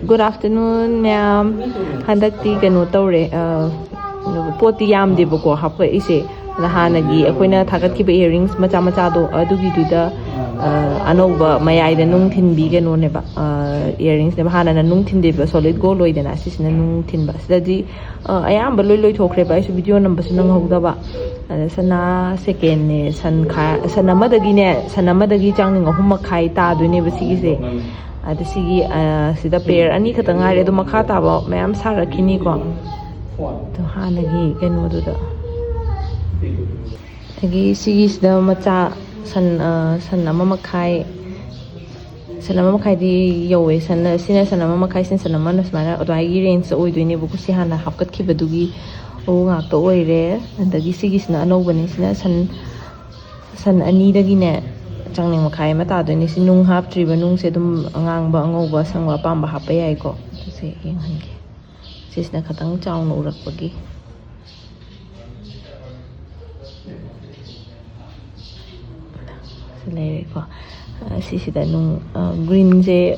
Good afternoon, ma'am. Handakti kano tawre poti yamdebako happaise hanagi akoina thagatkhiba earrings macha macha do adugiduda anova mayai nung thinbi kano neba earrings neba hana na nung thindeba solid gold oidana sisina nung thinba sidadi ayamba loi loi thokre ba isu video number sunang hogdaba sana second ne sanamadagi ne sanamadagi changning ahum makhai ta doine ba sigise ada sigi sida pair ani khata ngare do makha ta ba mayam sarakhini ko to hanagi keno do da agi sigi sida macha san ama makhai di yowe sina ama makhai sin san ama nasmana odai range oidoine bu kusi hana hapkat khibadugi o ngak to oire andagi sigi sina anobani sina san ani dagi ne changning makhai mata doine si nung haptriba nung se dum angangba angauba sangwa pamba hapa yai ko se yeng hange sisna khatang chaung no urakpagi lere ko sisida nung green je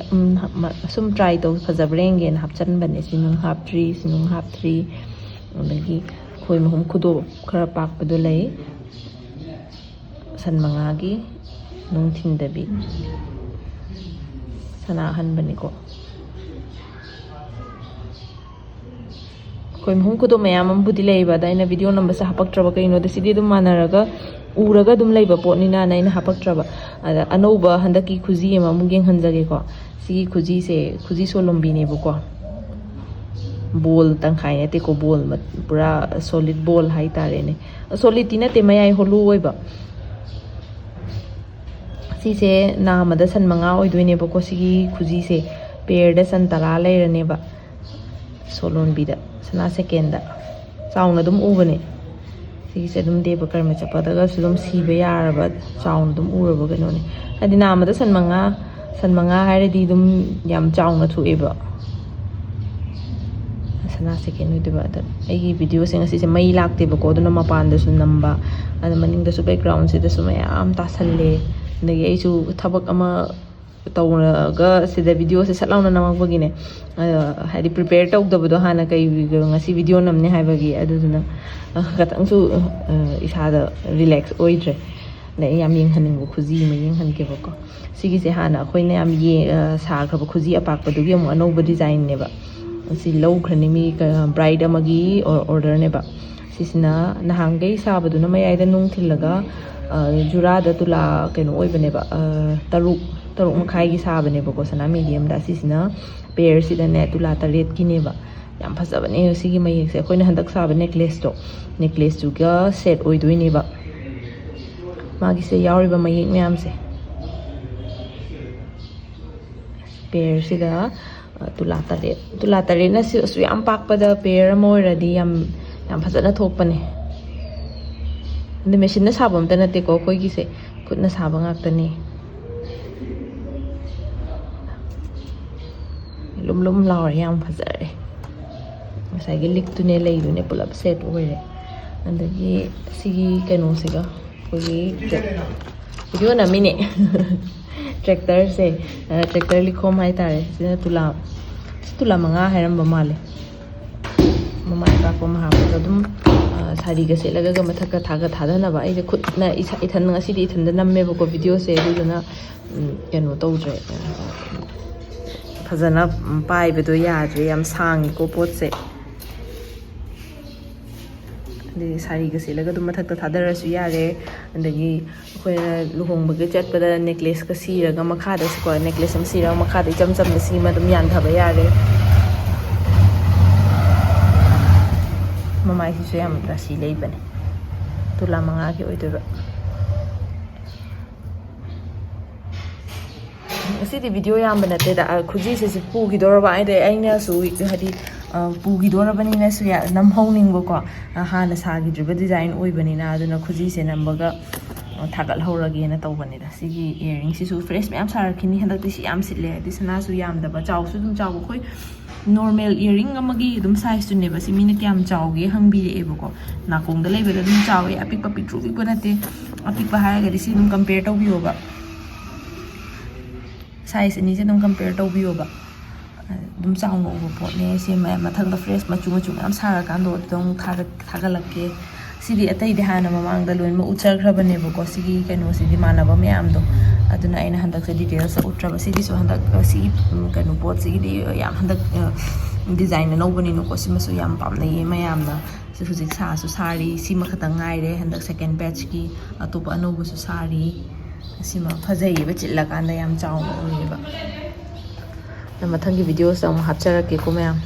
sum try to fajabrenge na hapchan bane si nung haptri lagi khoi mahum khudo khara pak padu lei san mangagi nung thindabi sanahan bani ko khoi mahum khudo mayam am budi lei ba daina video number sa hapak traba kaino de sidi dum manaraga uraga dum leiba potni na naina hapak traba anoba handaki khuji ma mungeng hanjage ko sigi khuji so lombi ne bu ko ball tangkhai ate ko ball pura solid ball hai tare ne solid tina te mayai holu oiba sise namada san manga oidoine ba ko sigi khuji se pair da san tara leirane ba solon bida sana second da chauna dum ubane sigi se dum deba karma chapada ga sulum siba yaraba chauna dum uraba gano ne adi namada san manga hairadi dum yam chauna thueba sana second oidiba da ai video sing asi se mai lakte ba ko duna mapan da sun namba ada maning da su background se da su mayam ta salle nagi aisu thabak ama tawga sida video se salauna namakbagi ne hadi prepare tawdabado hana kai ngasi video namne haibagi aduduna katang su isada relax oidre na yam yenghaning bu khuji ma yenghan ke bako sigi se hana khoina yam ye sa khaba khuji apak padugi am anoba design ne ba si low khrani mi bride amagi order ne ba sisina nahangai sabadu na mayai da nung thilaga jurada tula keno oibane ba taruk makhai gi sabane ba ko sana medium da sisina pair sida ne tula taret ki ne ba yam phasabane sigi mayek se khoina handak saba necklace to ga set oidoi ne ba magi se yawri ba mayek myam se pair sida tula taret na si su yam pak pada pair mo radi yam phasana thokpane the machine na sabam ta nate ko khoi gi se khut na saba ngak ta ni lum laur yam phazare masai gi lik tu ne lei du ne pulap set oire andagi sigi kano siga khoi video na mine tractor likhom hai tare sina tula manga hairam ba male mama ka ko ma ha ko dum sari ga se laga ga mathaka thaga thadana ba ai khut na ithan ngasi di ithan da namme ba ko video se duna keno tawdre phazana pai bedo yadre yam sangi ko pot se de sari ga se laga dum mathaka thadara su yare andagi khoi luhong ba ga chat pada necklace ka sira ga makha da ko necklace am sira makha da cham da si ma dum yan thaba yare mamai si so yam rasi lei bane tula manga ki oidoba asi di video yam banate da khuji se pu gi doraba ai de aina su hadi pu gi doraba ni na su ya nam honing bo ko ha na sa gi driba design oi bani na aduna khuji se nambaga thagal horagi na tawbani da sigi earring si su fresh me am sar khini handak ti si am sitle di sana su yam da ba chaw su dum chaw khoi normal earring amagi dum size tu ne ba si mina kyam chawge hangbi re ebo ko nakong da lebe dum chawe apik pa pitru bi banate apik pa ha ga si dum compare to bi oba size ni se dum compare to bi oba ꯑꯗꯨꯝ ꯆꯥꯎꯅ ꯎꯕ ꯄꯣꯠꯅꯦ ꯁꯤ ꯃꯊꯪꯗ fresh ꯃꯆꯨ ꯃꯌꯥꯝ ꯁꯥꯔꯀꯥꯟꯗ ꯑꯗꯨꯗ ꯑꯃꯨꯛ ꯊꯥꯒꯠꯂꯛꯀꯦ ꯁꯤꯗꯤ ꯑꯇꯩꯗꯤ ꯍꯥꯟꯅ ꯃꯃꯥꯡꯗ ꯂꯣꯏꯅꯃꯛ ꯎꯠꯆꯈ꯭ꯔꯕꯅꯦꯕꯀꯣ ꯁꯤꯒꯤ ꯀꯩꯅꯣꯁꯤꯗꯤ ꯃꯥꯟꯅꯕ ꯃꯌꯥꯝꯗꯣ ꯑꯗꯨꯅ ꯑꯩꯅ ꯍꯟꯗꯛꯁꯦ ꯗꯤꯇꯦꯜꯁ ꯎꯠꯇ꯭ꯔꯕ ꯁꯤꯒꯤꯁꯨ ꯍꯟꯗꯛ ꯁꯤꯒꯤ ꯀꯩꯅꯣ ꯄꯣꯠꯁꯤꯒꯤꯗꯤ ꯌꯥꯝ ꯍꯟꯗꯛ ꯗꯤꯖꯥꯏꯟ ꯑꯅꯧꯕꯅꯤꯅꯀꯣ ꯁꯤꯃꯁꯨ ꯌꯥꯝ ꯄꯥꯝꯅꯩꯌꯦ ꯃꯌꯥꯝꯅ ꯍꯧꯖꯤꯛ ꯁꯥꯁꯨ ꯁꯥꯔꯤ ꯁꯤꯃ ꯈꯛꯇꯪ ꯉꯥꯏꯔꯦ ꯍꯟꯗꯛ ꯁꯦꯀꯦꯟ ꯕꯦꯠꯆꯀꯤ ꯑꯇꯣꯞꯄ ꯑꯅꯧꯕꯁꯨ ꯁꯥꯔꯤ ꯁꯤꯃ ꯐꯖꯩꯌꯦꯕ ꯆꯤꯜꯂꯀꯥꯟꯗ ꯌꯥꯝ ꯆꯥꯎꯅ ꯎꯏꯌꯦꯕ ꯃꯊꯪꯒꯤ ꯚꯤꯗꯤꯑꯣꯁꯤꯗ ꯑꯃꯨꯛ ꯍꯥꯞꯆꯔꯛꯀꯦꯀꯣ ꯃꯌꯥꯝ